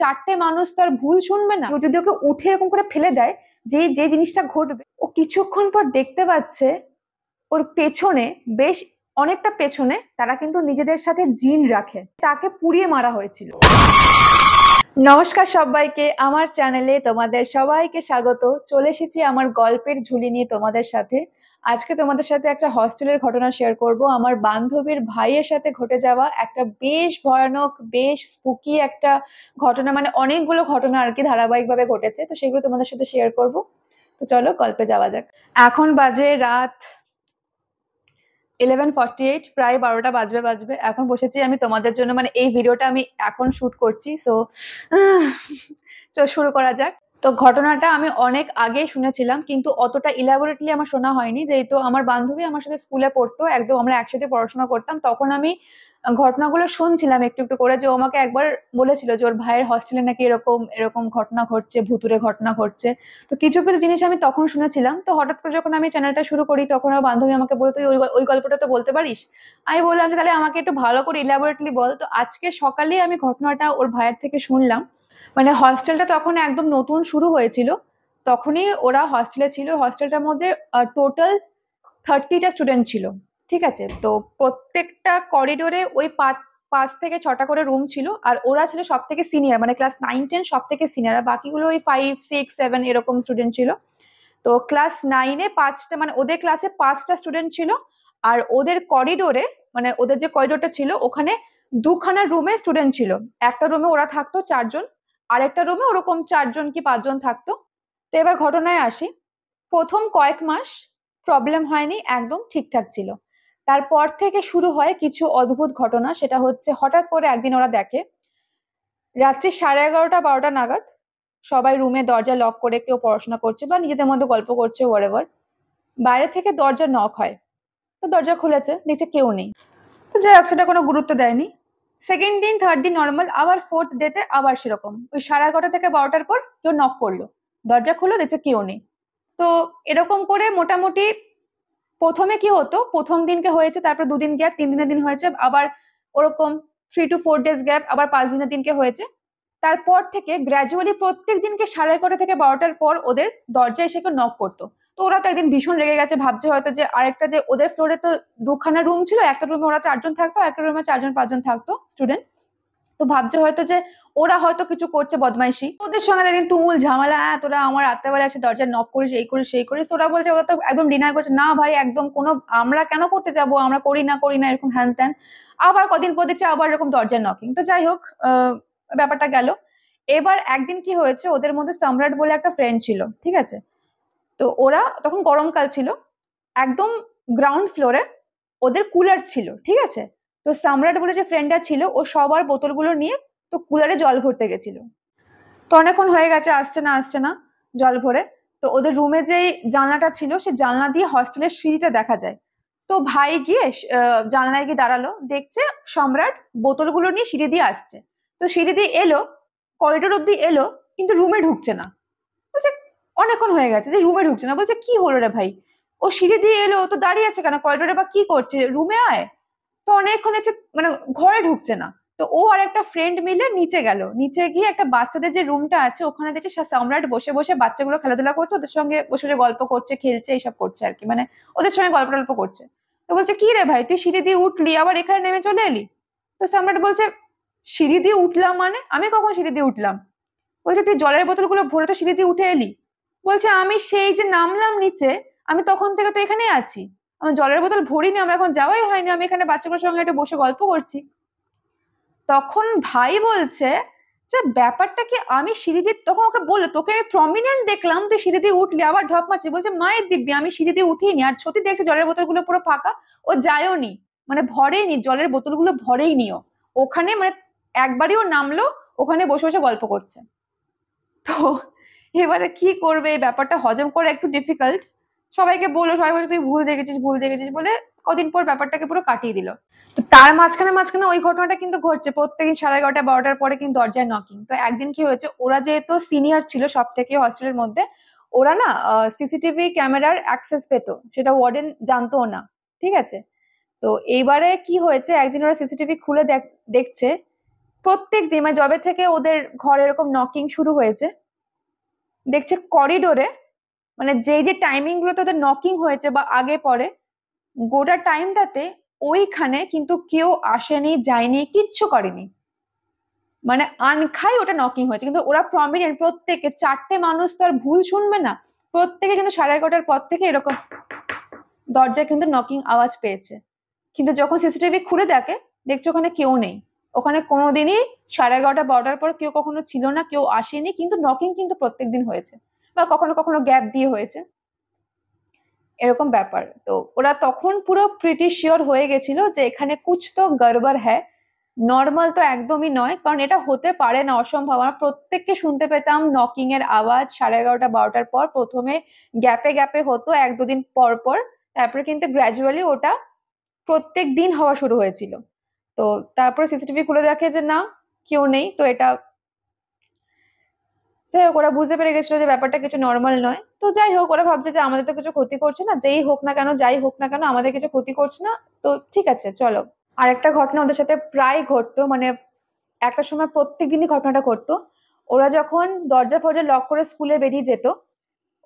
চারটে মানুষ তো আর ভুল শুনবে না। কেউ যদি ওকে উঠে এরকম করে ফেলে দেয়, যে যে জিনিসটা ঘটবে, ও কিছুক্ষণ পর দেখতে পাচ্ছে ওর পেছনে, বেশ অনেকটা পেছনে, তারা কিন্তু নিজেদের সাথে জিন রাখে, তাকে পুড়িয়ে মারা হয়েছিল। নমস্কার সবাইকে, আমার চ্যানেলে তোমাদের সবাইকে স্বাগত। চলে এসেছি আমার গল্পের ঝুলি নিয়ে তোমাদের সাথে। আজকে তোমাদের সাথে একটা হস্টেলের ঘটনা শেয়ার করব। আমার বান্ধবীর ভাইয়ের সাথে ঘটে যাওয়া একটা বেশ ভয়ানক, বেশ স্পুকি একটা ঘটনা, মানে অনেকগুলো ঘটনা আর কি ধারাবাহিকভাবে ঘটেছে, তো সেগুলো তোমাদের সাথে শেয়ার করব। তো চলো গল্পে যাওয়া যাক। এখন বাজে রাত 11:48, প্রায় 12টা বাজবে। এখন বসেছি আমি তোমাদের জন্য, মানে এই ভিডিওটা আমি এখন শুট করছি। সো শুরু করা যাক। তো ঘটনাটা আমি অনেক আগে শুনেছিলাম, কিন্তু অতটা ইলাবোরেটলি আমার শোনা হয়নি, যেহেতু আমার বান্ধবী আমার সাথে স্কুলে পড়তো, একদম আমরা একসাথে পড়াশোনা করতাম। তখন আমি ঘটনাগুলো শুনছিলাম একটু একটু করে, যে ও আমাকে একবার বলেছিল যে ওর ভাইয়ের হস্টেলে নাকি এরকম এরকম ঘটনা ঘটছে, ভুতুরে ঘটনা ঘটছে। তো কিছু কিছু জিনিস আমি তখন শুনেছিলাম। তো হঠাৎ করে যখন আমি চ্যানেলটা শুরু করি, তখন আমার বান্ধবী আমাকে বলতো, তুই ওই গল্পটা তো বলতে পারিস। আমি বললাম যে তাহলে আমাকে একটু ভালো করে ইলাবোরেটলি বল। তো আজকে সকালে আমি ঘটনাটা ওর ভাইয়ের থেকে শুনলাম। মানে হস্টেলটা তখন একদম নতুন শুরু হয়েছিল, তখনই ওরা হস্টেলে ছিল। হস্টেলটার মধ্যে টোটাল 30টা স্টুডেন্ট ছিল, ঠিক আছে। তো প্রত্যেকটা করিডোরে ওই 5 থেকে 6টা করে রুম ছিল, আর ওরা ছিল সব থেকে সিনিয়র, মানে ক্লাস 9-10 সব থেকে সিনিয়র, আর বাকিগুলো ওই 5-6-7 এরকম স্টুডেন্ট ছিল। তো ক্লাস 9-এ 5টা, মানে ওদের ক্লাসে 5টা স্টুডেন্ট ছিল, আর ওদের করিডোরে, মানে ওদের যে করিডোরটা ছিল ওখানে 2খানা রুমে স্টুডেন্ট ছিল। একটা রুমে ওরা থাকতো 4জন, আর একটা রুমে ওরকম 4জন কি 5জন থাকতো। তো এবার ঘটনায় আসি। প্রথম কয়েক মাস প্রবলেম হয়নি, একদম ঠিকঠাক ছিল। তারপর থেকে শুরু হয় কিছু অদ্ভুত ঘটনা। সেটা হচ্ছে, হঠাৎ করে একদিন ওরা দেখে রাত্রি 11:30-12টা নাগাদ সবাই রুমে দরজা লক করে কেউ পড়াশোনা করছে বা নিজেদের মধ্যে গল্প করছে, হোয়াটএভার, বাইরে থেকে দরজা নক হয়। তো দরজা খুলেছে, দেখছে কেউ নেই। তো যাই হোক, সেটা কোনো গুরুত্ব দেয়নি। সেকেন্ড দিন, থার্ড দিন নর্মাল, আবার ফোর্থ ডেতে আবার সেরকম, ওই 11:30 থেকে 12টার পর কেউ নক করলো, দরজা খুললো, দেখছে কেউ নেই। তো এরকম করে মোটামুটি প্রথমে কি হতো, প্রথম দিনকে হয়েছে, তারপর 2 দিন গ্যাপ, 3 দিনের দিন হয়েছে, আবার ওরকম 3 to 4 days গ্যাপ, আবার 5 দিনের দিনকে হয়েছে। তারপর থেকে গ্র্যাজুয়ালি প্রত্যেক দিনকে 11:30 থেকে 12টার পর ওদের দরজায় এসে কেউ নক করতো। তো ওরা তো একদিন ভীষণ রেগে গেছে, ভাবছে হয়তো যে আরেকটা, যে ওদের ফ্লোরে তো 2খানা রুম ছিল, একটা রুমে ওরা 4জন থাকতো, একটা রুমে 4-5জন থাকতো স্টুডেন্ট। তো ভাবছে হয়তো যে ওরা হয়তো কিছু করছে বদমাইশি, ওদের সঙ্গে একদিন তুমুল ঝামেলা, তোরা আমার রাত্রেবেলা এসে দরজা নক করিস, এই করিস সেই করিস। তোরা বলছে, ওরা তো একদম ডিনাই করছে, না ভাই একদম কোনো, আমরা কেন করতে যাব, আমরা করি না এরকম হ্যান ত্যান। আবার কদিন পর দিচ্ছে আবার এরকম দরজার নকিং। তো যাই হোক, ব্যাপারটা গেল। এবার একদিন কি হয়েছে, ওদের মধ্যে সম্রাট বলে একটা ফ্রেন্ড ছিল, ঠিক আছে। তো ওরা তখন গরমকাল ছিল, একদম গ্রাউন্ড ফ্লোরে ওদের কুলার ছিল, ঠিক আছে। তো সম্রাট বলে যে ফ্রেন্ডটা ছিল, ও সবার বোতলগুলো নিয়ে তো কুলারে জল ভরতে গেছিল। তো অনেকক্ষণ হয়ে গেছে, আসছে না জল ভরে। তো ওদের রুমে যেই জানলাটা ছিল, সেই জানলা দিয়ে হস্টেলের সিঁড়িটা দেখা যায়। তো ভাই গিয়ে জানলায় গিয়ে দাঁড়ালো, দেখছে সম্রাট বোতলগুলো নিয়ে সিঁড়ি দিয়ে আসছে। তো সিঁড়ি দিয়ে এলো, করিডোর অব্দি এলো, কিন্তু রুমে ঢুকছে না। বলছে অনেকক্ষণ হয়ে গেছে যে রুমে ঢুকছে না। বলছে কি হলো রে ভাই, ও সিঁড়ি দিয়ে এলো, তো দাঁড়িয়ে আছে কেন করিডোরে, বা কি করছে, রুমে আয়। তো অনেকক্ষণ দেখছে মানে ঘরে ঢুকছে না। তো ও আর একটা ফ্রেন্ড মিলে নিচে গেল, নিচে গিয়ে একটা বাচ্চাদের যে রুমটা আছে ওখানে দেখছে সম্রাট বসে বসে বাচ্চাগুলো খেলাধুলা করছে, ওদের সঙ্গে বসে বসে গল্প করছে, খেলছে, এইসব করছে আর কি, মানে ওদের সঙ্গে গল্প টল্প করছে। তো বলছে কি রে ভাই, তুই সিঁড়ি দিয়ে উঠলি আবার এখানে নেমে চলে এলি। তো সম্রাট বলছে, সিঁড়ি দিয়ে উঠলাম মানে, আমি কখন সিঁড়ি দিয়ে উঠলাম। বলছে তুই জলের বোতলগুলো ভরে তো সিঁড়ি দিয়ে উঠে এলি। বলছে আমি সেই যে নামলাম নিচে, আমি তখন থেকে তো এখানেই আছি, আমি জলের বোতল ভরিনি, আমার এখন যাওয়াই হয়নি, আমি এখানে বাচ্চাগুলোর সঙ্গে একটু বসে গল্প করছি। তখন ভাই বলছে যে ব্যাপারটা কি, আমি সিঁড়ি দিয়ে, তখন ওকে বললো তোকে আমি প্রমিনেন্ট দেখলাম, তুই সিঁড়ি দিয়ে উঠলি আবার ঢপ মারছি। বলছে মায়ের দিব্যি আমি সিঁড়ি দিয়ে উঠিনি, আর সত্যি দেখছে জলের বোতলগুলো পুরো ফাঁকা, ও যায়ও নি, মানে ভরেইনি, জলের বোতলগুলো ভরেইনি ও ওখানে, মানে একবারই ও নামলো, ওখানে বসে বসে গল্প করছে। তো এবারে কি করবে, এই ব্যাপারটা হজম করা একটু ডিফিকাল্ট। সবাইকে বললো, সবাই বলছে তুই ভুল দেখেছিস বলে কদিন পর ব্যাপারটাকে পুরো কাটিয়ে দিল। তো তার মাঝখানে ওই ঘটনাটা কিন্তু ঘটছে প্রত্যেকদিন 11:30-12টার পরে কিন্তু দরজায় নকিং। তো একদিন কি হয়েছে, ওরা যেহেতু সিনিয়র ছিল সব থেকে হস্টেলের মধ্যে, ওরা না সিসিটিভি ক্যামেরার অ্যাক্সেস পেতো, সেটা ওয়ার্ডেন জানতো না, ঠিক আছে। তো এইবারে কি হয়েছে, একদিন ওরা সিসিটিভি খুলে দেখছে প্রত্যেক দিন মানে যবে থেকে ওদের ঘরে এরকম নকিং শুরু হয়েছে, দেখছে করিডোরে মানে যে টাইমিং গুলোতে ওদের নকিং হয়েছে বা আগে পরে গোটা টাইমটাতে ওইখানে কিন্তু কেউ আসেনি, যায়নি, কিচ্ছু করেনি। মানে আনখাই ওটা নকিং হয়েছে, কিন্তু ওরা প্রমিনেন্ট প্রত্যেকে, 4টে মানুষ তো আর ভুল শুনবে না, প্রত্যেকে কিন্তু 11:30টার পর থেকে এরকম দরজায় কিন্তু নকিং আওয়াজ পেয়েছে। কিন্তু যখন সিসিটিভি খুলে দেখে, দেখছে ওখানে কেউ নেই। ওখানে কোনোদিনই 11:30-12টার পর কেউ কখনো ছিল না, কেউ আসেনি, কিন্তু নকিং কিন্তু প্রত্যেকদিন হয়েছে, বা কখনো কখনো গ্যাপ দিয়ে হয়েছে, এরকম ব্যাপার। তো ওরা তখন পুরো প্রিটি শিওর হয়ে গেছিল যে এখানে কুছ তো গড়বড় হ্যায়, নর্মাল তো একদমই নয়, কারণ এটা হতে পারে না, অসম্ভব। আমরা প্রত্যেককে শুনতে পেতাম নকিং এর আওয়াজ 11:30-12টার পর। প্রথমে গ্যাপে গ্যাপে হতো, 1-2 দিন পর পর, তারপরে কিন্তু গ্র্যাজুয়ালি ওটা প্রত্যেক দিন হওয়া শুরু হয়েছিল। তো তারপরে সিসিটিভি খুলে দেখে যে না, কেউ নেই। তো এটা যাই হোক, ওরা বুঝতে পেরে গেছিল যে ব্যাপারটা কিছু নর্মাল নয়। তো যাই হোক, ওরা ভাবছে যে আমাদের তো কিছু ক্ষতি করছে না, যেই হোক না কেন, যাই হোক না কেন, আমাদের কিছু ক্ষতি করছে না, তো ঠিক আছে চলো। আর একটা ঘটনা ওদের সাথে প্রায় ঘটতো, মানে একটা সময় প্রত্যেক দিনই ঘটনাটা ঘটতো। ওরা যখন দরজা ফরজা লক করে স্কুলে বেরিয়ে যেত,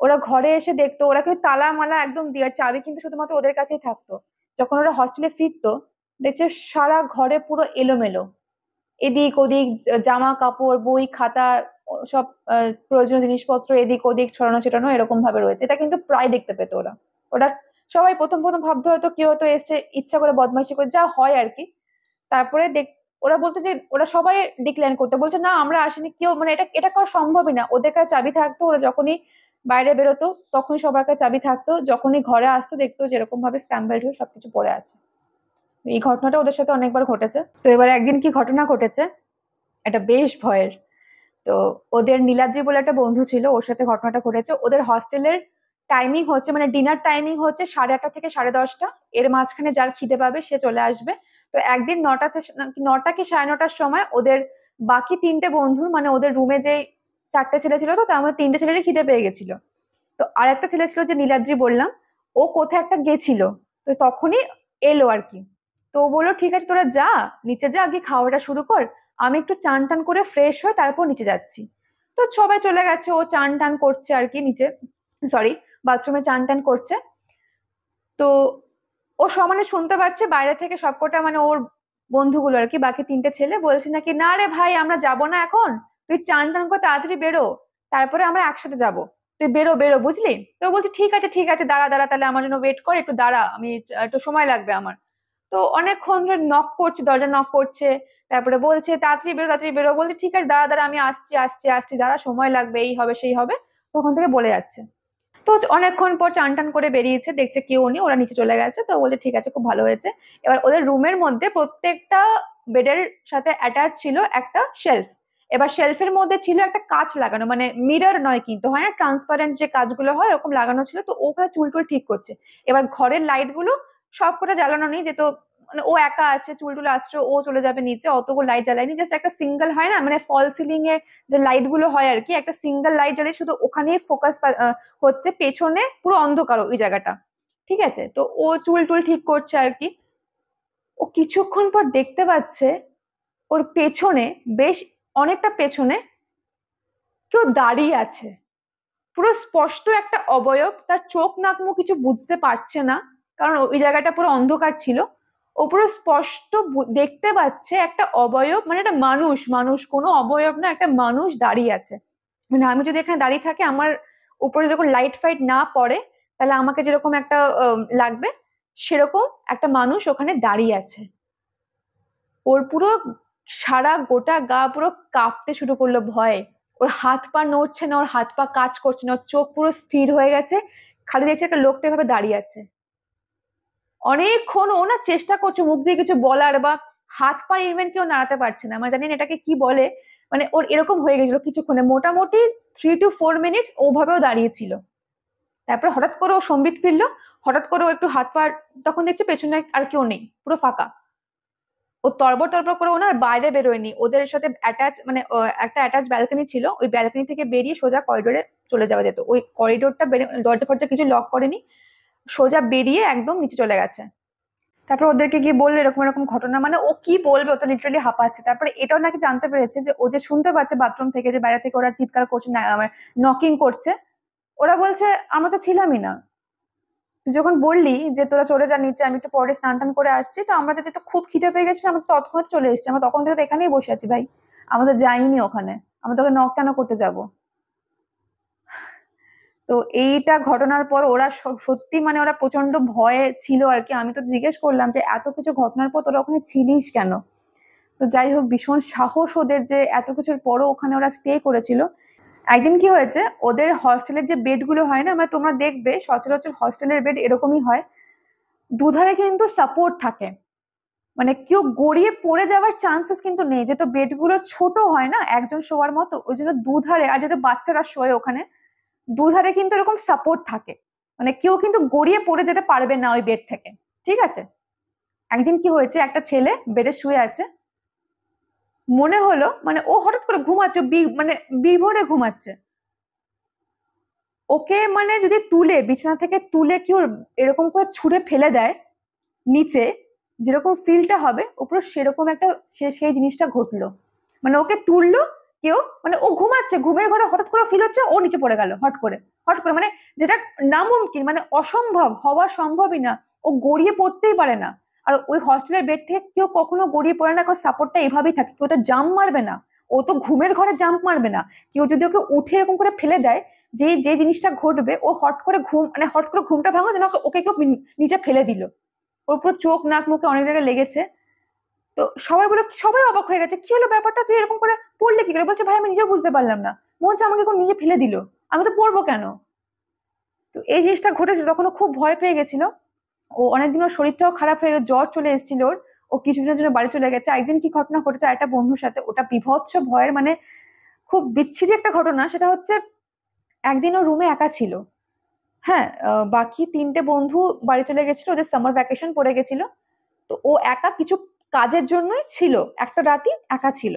ওরা ঘরে এসে দেখতো ওরা কেউ তালা মালা একদম দেওয়ার চাবি কিন্তু শুধুমাত্র ওদের কাছেই থাকতো। যখন ওরা হস্টেলে ফিরতো, দেখছে সারা ঘরে পুরো এলোমেলো, এদিক ওদিক জামা কাপড়, বই খাতা, সব প্রয়োজনীয় জিনিসপত্র এদিক ওদিক ছড়ানো ছিটানো এরকম ভাবে রয়েছে। এটা কিন্তু প্রায় দেখতে পেতো ওরা। ওরা সবাই প্রথম প্রথম ভাবতে হয়তো কেউ হয়তো এসে ইচ্ছা করে বদমাইশি করে, যা হয় আর কি। তারপরে ওরা বলতে যে ওরা সবাই ডিক্লাইন করতে বলছে না আমরা আসিনি কেউ, মানে এটা এটা করা সম্ভবই না। ওদের কাছে চাবি থাকতো, ওরা যখনই বাইরে বেরোতো তখনই সবার কাছে চাবি থাকতো, যখনই ঘরে আসতো দেখতো যেরকম ভাবে স্ক্যাম্বেলড হয়ে সবকিছু পড়ে আছে। এই ঘটনাটা ওদের সাথে অনেকবার ঘটেছে। তো এবার একদিন কি ঘটনা ঘটেছে, এটা বেশ ভয়ের। তো ওদের নীলাদ্রি বলে একটা বন্ধু ছিল, ওর সাথে ঘটনাটা ঘটেছে। ওদের হস্টেলের টাইমিং হচ্ছে মানে ডিনার টাইমিং হচ্ছে 8:30 থেকে 10:30, এর মাঝখানে যার খিদে পাবে সে চলে আসবে। তো একদিন 9টা কি 9:30টার সময় ওদের বাকি 3টে বন্ধুর মানে ওদের রুমে যে 4টে ছেলে ছিল, তো তার মধ্যে 3টে ছেলেরই খিদে পেয়ে গেছিল। তো আর একটা ছেলে ছিল যে নীলাদ্রি বললাম, ও কোথায় একটা গেছিল, তো তখনই এলো আর কি। তো ও বললো ঠিক আছে তোরা যা, নিচে যা, আগে খাওয়াটা শুরু কর, আমি একটু চান টান করে ফ্রেশ হয়ে তারপর নিচে যাচ্ছি। তো সবাই চলে গেছে, ও চান টান করছে আর কি নিচে, সরি বাথরুমে চান টান করছে। তো ও সমানে শুনতে পাচ্ছে বাইরে থেকে সবকটা মানে ওর বন্ধুগুলো আর কি, বাকি 3টে ছেলে বলছে নাকি না রে ভাই আমরা যাব না এখন, তুই চান টান করে তাড়াতাড়ি বেরো, তারপরে আমরা একসাথে যাব, তুই বেরো বেরো বুঝলি। তো বলছে ঠিক আছে ঠিক আছে, দাঁড়া দাঁড়া তাহলে আমার জন্য ওয়েট কর, একটু দাঁড়া, আমি একটু সময় লাগবে আমার। তো অনেকক্ষণ ধরে নক করছে, দরজা নক করছে, তারপরে বলছে তাড়াতাড়ি বেরো তাড়াতাড়ি বেরো, বলছে ঠিক আছে দাঁড়া দাঁড়া আমি আসছি আসছি আসছি, দাঁড়া সময় লাগবে, এই হবে সেই হবে, তখন থেকে বলে যাচ্ছে। তো অনেকক্ষণ পর চান টান করে বেরিয়েছে, দেখছে কেউ নেই, ওরা নিচে চলে গেছে। তো বলে ঠিক আছে খুব ভালো হয়েছে। এবার ওদের রুমের মধ্যে প্রত্যেকটা বেডের সাথে অ্যাটাচ ছিল একটা শেলফ। এবার শেলফের মধ্যে ছিল একটা কাঁচ লাগানো, মানে মিরর নয় কিন্তু, হয় না ট্রান্সপারেন্ট যে কাঁচগুলো হয় ওরকম লাগানো ছিল। তো ওখানে চুল টুল ঠিক করছে। এবার ঘরের লাইট গুলো সবকটা জ্বালানো নেই, যেহেতু মানে ও একা আছে, চুল টুল আসছে, ও চলে যাবে নিচে, অতগুলো লাইট জ্বালায়নি, জাস্ট একটা সিঙ্গেল হয় না মানে ফল সিলিং এ যে লাইট গুলো হয় আর কি, একটা সিঙ্গেল লাইট জ্বালিয়ে শুধু ওখানেই ফোকাস হচ্ছে, পেছনে পুরো অন্ধকার ওই জায়গাটা, ঠিক আছে। তো ও চুল টুল ঠিক করছে আর কি। ও কিছুক্ষণ পর দেখতে পাচ্ছে ওর পেছনে, বেশ অনেকটা পেছনে কেউ দাঁড়িয়ে আছে, পুরো স্পষ্ট একটা অবয়ব, তার চোখ নাক মুখ কিছু বুঝতে পারছে না কারণ ওই জায়গাটা পুরো অন্ধকার ছিল। ও পুরো স্পষ্ট দেখতে পাচ্ছে একটা অবয়ব, মানে একটা মানুষ, মানুষ কোনো অবয়ব না, একটা মানুষ দাঁড়িয়ে আছে। মানে আমি যদি এখানে দাঁড়িয়ে থাকি, আমার উপরে যখন লাইট ফাইট না পড়ে, তাহলে আমাকে যেরকম একটা লাগবে, সেরকম একটা মানুষ ওখানে দাঁড়িয়ে আছে। ওর পুরো সারা গোটা গা পুরো কাঁপতে শুরু করলো ভয়ে। ওর হাত পা নড়ছে না, ওর হাত পা কাজ করছে না, ওর চোখ পুরো স্থির হয়ে গেছে, খালি দেখছে একটা লোকটা এভাবে দাঁড়িয়ে আছে। অনেকক্ষণ ও না চেষ্টা করছে মুখ দিয়ে কিছু বলার, বা হাত পা ইভেন কেউ নাড়াতে পারছে না, মানে জানি না এটাকে কি বলে, মানে ওর এরকম হয়ে গেছিল কিছুক্ষণে, মোটামুটি 3 to 4 মিনিটস ওভাবেও দাঁড়িয়েছিল। তারপরে হঠাৎ করে ও সম্বিত ফিরলো, হঠাৎ করে ও একটু হাত পা, তখন দেখছে পেছনে আর কেউ নেই, পুরো ফাঁকা। ও তরবর তরবর করে ওনার বাইরে বেরোয়নি, ওদের সাথে অ্যাটাচ মানে একটা অ্যাটাচ ব্যালকনি ছিল, ওই ব্যালকনি থেকে বেরিয়ে সোজা করিডোরে চলে যাওয়া যেত। ওই করিডোরটা দরজা ফরজা কিছু লক করেনি, সোজা বেরিয়ে একদম নিচে চলে গেছে। তারপর ওদেরকে গিয়ে বললো এরকম এরকম ঘটনা, মানে ও কি বলবে, ও তো লিটারালি হাঁপাচ্ছে। তারপরে এটাও নাকি জানতে পেরেছে যে ও যে শুনতে পাচ্ছে বাথরুম থেকে যে বাইরে থেকে ওরা চিৎকার করছে, আমার নকিং করছে, ওরা বলছে আমরা তো ছিলামই না। তুই যখন বললি যে তোরা চলে যা নিচে, আমি একটু পরে স্নান টান করে আসছি, তো আমাদের যেহেতু খুব খিদে পেয়ে গেছিল, আমরা তো তৎক্ষণাৎ চলে এসেছি, আমরা তখন থেকে তো এখানেই বসে আছি ভাই, আমরা তো যাইনি ওখানে, আমরা তোকে নক কেন করতে যাব? তো এইটা ঘটনার পর ওরা সত্যি মানে ওরা প্রচন্ড ভয়ে ছিল আর কি। আমি তো জিজ্ঞেস করলাম যে এত কিছু ঘটনার পর তোরা ওখানে ছিলিস কেন? তো যাই হোক, ভীষণ সাহস ওদের যে এত কিছুর পরও ওখানে ওরা স্টে করেছিল। একদিন কি হয়েছে, ওদের হস্টেলের যে বেড গুলো হয় না, মানে তোমরা দেখবে সচরাচর হস্টেলের বেড এরকমই হয়, দুধারে কিন্তু সাপোর্ট থাকে, মানে কেউ গড়িয়ে পড়ে যাওয়ার চান্সেস কিন্তু নেই, যেহেতু বেড গুলো ছোট হয় না একজন শোয়ার মতো, ওই জন্য দুধারে, আর যেহেতু বাচ্চারা শোয় ওখানে, দুধারে কিন্তু এরকম সাপোর্ট থাকে, মানে কেউ কিন্তু গড়িয়ে পড়ে যেতে পারবে না ওই বেড থেকে। ঠিক আছে, একদিন কি হয়েছে, একটা ছেলে বেডে শুয়ে আছে, মনে হলো মানে ও হঠাৎ করে ঘুমাচ্ছে, মানে বিভোরে ঘুমাচ্ছে, ওকে মানে যদি তুলে বিছানা থেকে তুলে কেউ এরকম করে ছুঁড়ে ফেলে দেয় নিচে, যেরকম ফিলটা হবে ওপর সেরকম একটা সেই জিনিসটা ঘটলো। মানে ওকে তুললো কেউ, মানে ও ঘুমাচ্ছে, ঘুমের ঘরে হঠাৎ করে ফিল হচ্ছে ও নিচে পড়ে গেল হট করে, হট করে, মানে যেটা নামুমকিন, মানে অসম্ভব, হওয়া সম্ভবই না, ও গড়িয়ে পড়তেই পারে না। আর ওই হস্টেলের বেড থেকে কেউ কখনো গড়িয়ে পড়ে না, কেউ সাপোর্টটা এভাবেই থাকে, কেউ তো জাম্প মারবে না, ও তো ঘুমের ঘরে জাম্প মারবে না, কেউ যদি ওকে উঠে এরকম করে ফেলে দেয়, যে যে জিনিসটা ঘটবে ও হট করে ঘুম, মানে হট করে ঘুমটা ভাঙো যেন ওকে কেউ নিচে ফেলে দিল, ওর পুরো চোখ নাক মুখে অনেক জায়গায় লেগেছে। তো সবাই বলে, সবাই অবাক হয়ে গেছে, কি হলো ব্যাপারটা, তুই এরকম করে পড়লে কি করে? বলছে ভাই আমি নিজেও বুঝতে পারলাম না, মনে হচ্ছে আমাকে কেউ নিয়ে ফেলে দিল, আমি তো পড়বো কেন? তো এই জিনিসটা ঘটেছে, তখন ও খুব ভয় পেয়ে গেছিল, ও অনেকদিন ওর শরীরটাও খারাপ হয়ে গেছে, জ্বর চলে এসেছিল ওর, ও কিছুদিনের জন্য বাড়ি চলে গেছে। একদিন কি ঘটনা ঘটেছে একটা বন্ধুর সাথে, ওটা বিভৎস ভয়ের, মানে খুব বিচ্ছিরি একটা ঘটনা। সেটা হচ্ছে একদিন ও রুমে একা ছিল, হ্যাঁ, বাকি তিনটে বন্ধু বাড়ি চলে গেছিল, ওদের সামার ভ্যাকেশন পড়ে গেছিল, তো ও একা কিছু কাজের জন্যই ছিল, একটা রাতই একা ছিল।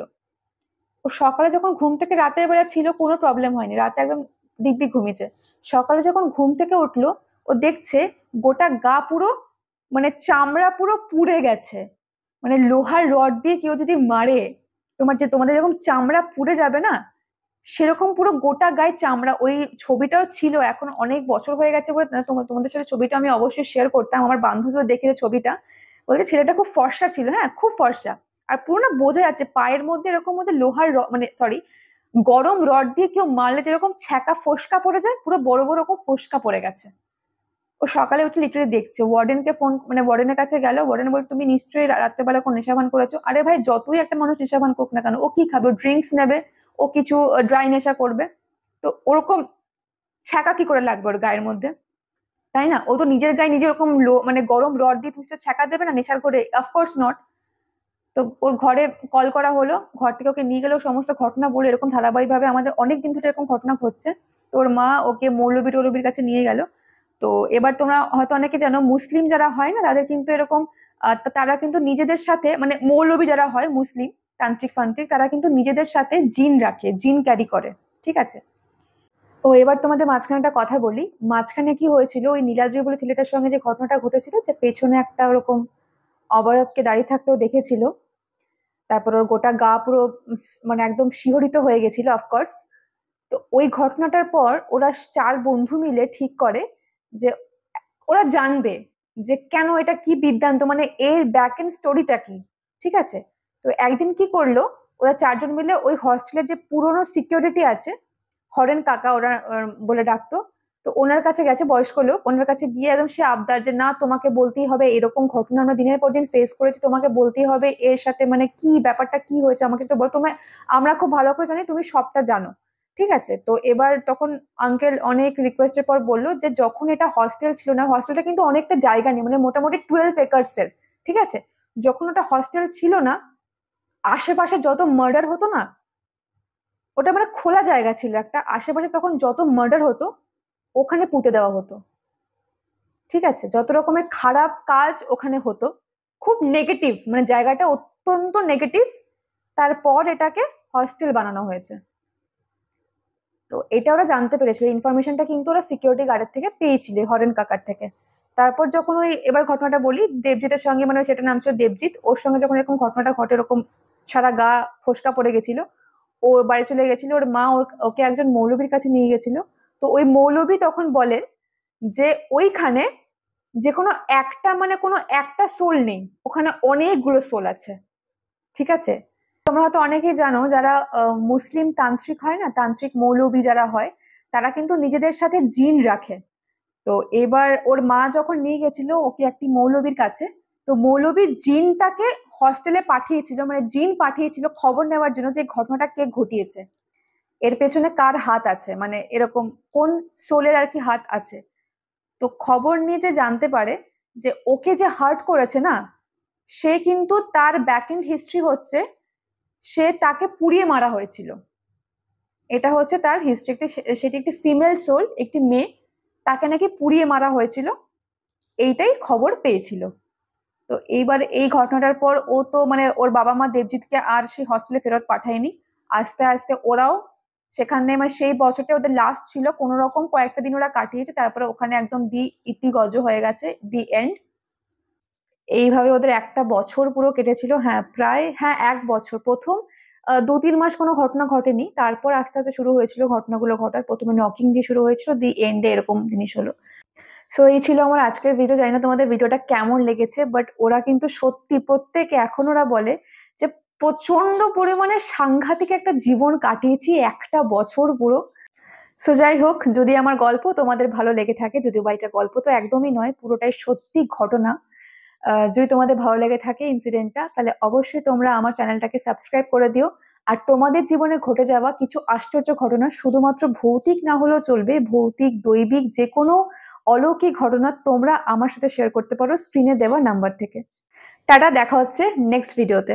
ও সকালে যখন ঘুম থেকে, রাতের বেলা ছিল কোনো প্রবলেম হয়নি, রাতে একদম দিব্যি ঘুমিয়েছে, সকালে যখন ঘুম থেকে উঠলো ও দেখছে গোটা গা পুরো, মানে চামড়া পুরো পুড়ে গেছে, মানে লোহার রড দিয়ে কেউ যদি মারে, তোমাদের যখন চামড়া পুড়ে যাবে না, সেরকম পুরো গোটা গায়ে চামড়া। ওই ছবিটাও ছিল, এখন অনেক বছর হয়ে গেছে বলে তোমাদের সাথে ছবিটা আমি অবশ্যই শেয়ার করতাম, আমার বান্ধবীও দেখেছে ছবিটা, বলছে ছেলেটা খুব ফর্সা ছিল, হ্যাঁ খুব ফর্সা, আর পুরো না বোঝা যাচ্ছে পায়ের মধ্যে এরকম মধ্যে লোহার মানে সরি গরম রড দিয়ে কেউ মারলে যেরকম ছ্যাঁকা ফোসকা পড়ে যায়, পুরো বড় বড় রকম ফোসকা পড়ে গেছে। ও সকালে উঠে লিটারে দেখছে, ওয়ার্ডেনকে ফোন, মানে ওয়ার্ডেনের কাছে গেল, ওয়ার্ডেন বলছে তুমি নিশ্চয়ই রাত্রেবেলা কোন নেশাভান করেছো। আরে ভাই যতই একটা মানুষ নেশাভান করুক না কেন, ও কি খাবে, ড্রিঙ্কস নেবে, ও কিছু ড্রাই নেশা করবে, তো ওরকম ছ্যাঁকা কি করে লাগবে ওর গায়ের মধ্যে, তাই না? ও তো নিজের গায়ে নিজে ওরকম মানে গরম রড দিয়ে তুমি ছ্যাঁকা দেবে না নেশার করে, অফকোর্স নট। তো ওর ঘরে কল করা হলো, ঘর থেকে ওকে নিয়ে গেলেও সমস্ত ঘটনা বলে, এরকম ধারাবাহিক ভাবে আমাদের অনেক দিন ধরে এরকম ঘটনা ঘটছে। তো ওর মা ওকে মৌলবি টৌলবির কাছে নিয়ে গেল। তো এবার তোমরা হয়তো অনেকে জানো, মুসলিম যারা হয় না তাদের কিন্তু এরকম, তারা কিন্তু নিজেদের সাথে, মানে মৌলবি যারা হয় মুসলিম তান্ত্রিক ফান্ত্রিক, তারা কিন্তু নিজেদের সাথে জিন রাখে, জিন ক্যারি করে। ঠিক আছে, ও এবার তোমাদের মাঝখানে একটা কথা বলি, মাঝখানে কি হয়েছিল, ওই নীলাদ্রি বলে ছেলেটার সঙ্গে যে ঘটনাটা ঘটেছিল, যে পেছনে একটা ওরকম অবয়বকে দাঁড়িয়ে থাকতেও দেখেছিল, তারপর ওর গোটা গা পুরো মানে একদম শিহরিত হয়ে গেছিল অফকোর্স। তো ওই ঘটনাটার পর ওরা চার বন্ধু মিলে ঠিক করে যে ওরা জানবে যে কেন, এটা কি বৃত্তান্ত, মানে এর ব্যাক এন্ড স্টোরিটা কি। ঠিক আছে, তো একদিন কি করলো, ওরা চারজন মিলে ওই হস্টেলের যে পুরনো সিকিউরিটি আছে, হরেন কাকা ওরা বলে ডাকতো, তো ওনার কাছে গেছে, বয়স্ক লোক, ওনার কাছে গিয়ে একদম সে আবদার যে না তোমাকে বলতেই হবে, এরকম ঘটনা আমরা দিনের পর দিন ফেস করেছি, তোমাকে বলতেই হবে এর সাথে, মানে কি ব্যাপারটা কি হয়েছে আমাকে একটু বলো, তোমায় আমরা খুব ভালো করে জানি তুমি সবটা জানো। ঠিক আছে, তো এবার তখন আঙ্কেল অনেক রিকোয়েস্টের পর বললো যে যখন এটা হস্টেল ছিল না, হস্টেলটা কিন্তু অনেকটা জায়গা নিয়ে, মানে মোটামুটি 12 একর্স এর, ঠিক আছে, যখন ওটা হস্টেল ছিল না, আশেপাশে যত মার্ডার হতো না, ওটা মানে খোলা জায়গা ছিল একটা, আশেপাশে তখন যত মার্ডার হতো ওখানে পুঁতে দেওয়া হতো। ঠিক আছে, যত রকমের খারাপ কাজ ওখানে হতো, খুব নেগেটিভ, মানে জায়গাটা অত্যন্ত নেগেটিভ, তারপর এটাকে হস্টেল বানানো হয়েছে। তো এটা ওরা জানতে পেরেছিল, ইনফরমেশনটা কিন্তু ওরা সিকিউরিটি গার্ডের থেকে পেয়েছিল, হরেন কাকার থেকে। তারপর যখন ওই এবার ঘটনাটা বলি, দেবজিতের সঙ্গে মানে সেটা নাম ছিল দেবজিৎ, ওর সঙ্গে যখন এরকম ঘটনাটা ঘটে, এরকম সারা গা ফোসকা পড়ে গেছিল, ওর বাড়ি চলে গেছিল, ওর মা ওকে একজন মৌলবীর কাছে নিয়ে গেছিল। তো ওই মৌলবী তখন বলেন যে ওইখানে যে কোনো একটা মানে কোনো একটা সোল নেই, ওখানে অনেকগুলো সোল আছে। ঠিক আছে, তোমরা হয়তো অনেকেই জানো যারা মুসলিম তান্ত্রিক হয় না, তান্ত্রিক মৌলবী যারা হয়, তারা কিন্তু নিজেদের সাথে জিন রাখে। তো এবার ওর মা যখন নিয়ে গেছিল ওকে একটি মৌলবীর কাছে, তো মৌলবী জিনটাকে হস্টেলে পাঠিয়েছিল, মানে জিন পাঠিয়েছিল খবর নেওয়ার জন্য যে ঘটনাটা কে ঘটিয়েছে, এর পেছনে কার হাত আছে, মানে এরকম কোন সোলের আর কি হাত আছে। তো খবর নিয়ে যে জানতে পারে যে ওকে যে হার্ট করেছে না, সে কিন্তু তার ব্যাক এন্ড হিস্ট্রি হচ্ছে সে তাকে পুড়িয়ে মারা হয়েছিল। এটা হচ্ছে তার হিস্ট্রি, সেটি একটি ফিমেল সোল, একটি মেয়ে, তাকে নাকি পুড়িয়ে মারা হয়েছিল, এইটাই খবর পেয়েছিল। তো এইবার এই ঘটনাটার পর ও তো মানে ওর বাবা মা দেবজিৎকে আর সেই হস্টেলে ফেরত পাঠায়নি। আস্তে আস্তে ওরাও সেখানে মানে সেই বছরটা ওদের লাস্ট ছিল, কোনো রকম কয়েকটা দিন ওরা কাটিয়েছে, তারপরে ওখানে একদম ইতিগজ হয়ে গেছে, দি এন্ড। এইভাবে ওদের একটা বছর পুরো কেটেছিল, হ্যাঁ প্রায়, হ্যাঁ 1 বছর। প্রথম 2-3 মাস কোনো ঘটনা ঘটেনি, তারপর আস্তে আস্তে শুরু হয়েছিল ঘটনাগুলো ঘটার। প্রথমে নকিং দিয়ে শুরু হয়েছিল, দি এন্ডে এরকম জিনিস হলো। সো এই ছিল আমার আজকের ভিডিও। জানি না তোমাদের ভিডিওটা কেমন লেগেছে, বাট ওরা কিন্তু সত্যি প্রত্যেকে এখন ওরা বলে যে প্রচন্ড পরিমাণে সাংঘাতিক একটা জীবন কাটিয়েছি 1 বছর পুরো। সো যাই হোক, যদি আমার গল্প তোমাদের ভালো লেগে থাকে, যদিও বা এটা গল্প তো একদমই নয়, পুরোটাই সত্যি ঘটনা, যদি তোমাদের ভালো লেগে থাকে ইনসিডেন্টটা, তাহলে অবশ্যই তোমরা আমার চ্যানেলটাকে সাবস্ক্রাইব করে দিও। আর তোমাদের জীবনে ঘটে যাওয়া কিছু আশ্চর্য ঘটনা, শুধুমাত্র ভৌতিক না হলেও চলবে, ভৌতিক দৈবিক যে কোনো অলৌকিক ঘটনা তোমরা আমার সাথে শেয়ার করতে পারো স্ক্রিনে দেওয়া নাম্বার থেকে। টাটা, দেখা হচ্ছে নেক্সট ভিডিওতে।